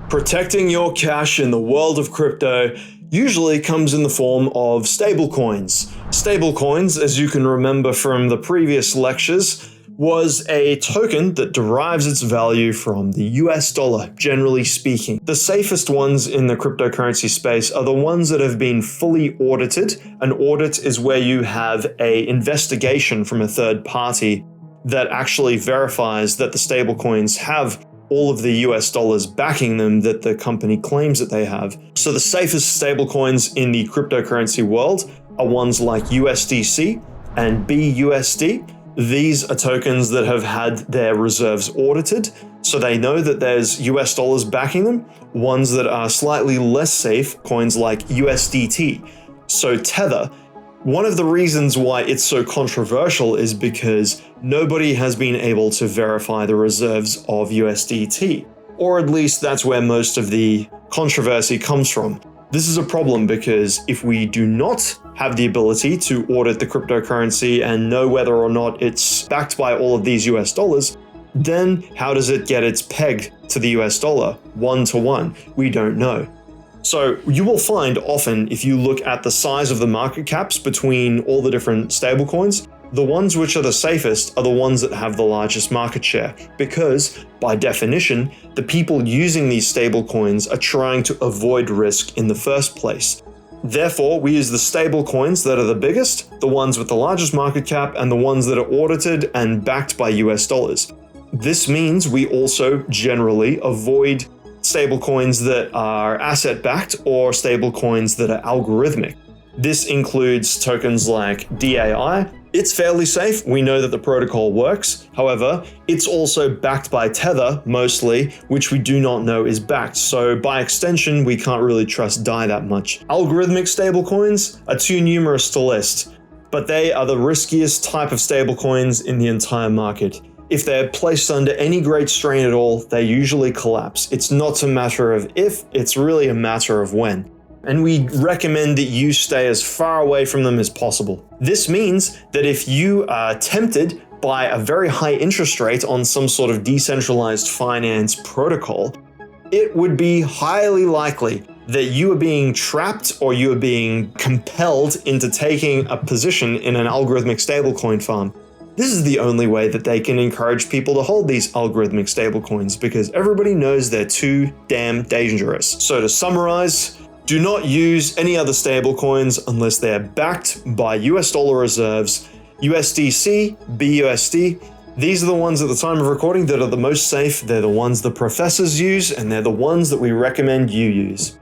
Protecting your cash in the world of crypto usually comes in the form of stablecoins. Stablecoins, as you can remember from the previous lectures, was a token that derives its value from the US dollar, generally speaking. The safest ones in the cryptocurrency space are the ones that have been fully audited. An audit is where you have an investigation from a third party that actually verifies that the stablecoins have all of the US dollars backing them that the company claims that they have. So the safest stablecoins in the cryptocurrency world are ones like USDC and BUSD. These are tokens that have had their reserves audited, so they know that there's US dollars backing them. Ones that are slightly less safe, coins like USDT. So Tether, one of the reasons why it's so controversial is because nobody has been able to verify the reserves of USDT, or at least that's where most of the controversy comes from. This is a problem because if we do not have the ability to audit the cryptocurrency and know whether or not it's backed by all of these US dollars, then how does it get its peg to the US dollar? 1-to-1. We don't know. So you will find often, if you look at the size of the market caps between all the different stablecoins, the ones which are the safest are the ones that have the largest market share, because by definition, the people using these stablecoins are trying to avoid risk in the first place. Therefore, we use the stablecoins that are the biggest, the ones with the largest market cap, and the ones that are audited and backed by US dollars. This means we also generally avoid stablecoins that are asset-backed or stablecoins that are algorithmic. This includes tokens like DAI. It's fairly safe. We know that the protocol works. However, it's also backed by Tether mostly, which we do not know is backed. So by extension, we can't really trust DAI that much. Algorithmic stablecoins are too numerous to list, but they are the riskiest type of stablecoins in the entire market. If they're placed under any great strain at all, they usually collapse. It's not a matter of if, it's really a matter of when. And we recommend that you stay as far away from them as possible. This means that if you are tempted by a very high interest rate on some sort of decentralized finance protocol, it would be highly likely that you are being trapped or you are being compelled into taking a position in an algorithmic stablecoin farm. This is the only way that they can encourage people to hold these algorithmic stablecoins, because everybody knows they're too damn dangerous. So to summarize, do not use any other stablecoins unless they're backed by US dollar reserves. USDC, BUSD, these are the ones at the time of recording that are the most safe. They're the ones the professors use, and they're the ones that we recommend you use.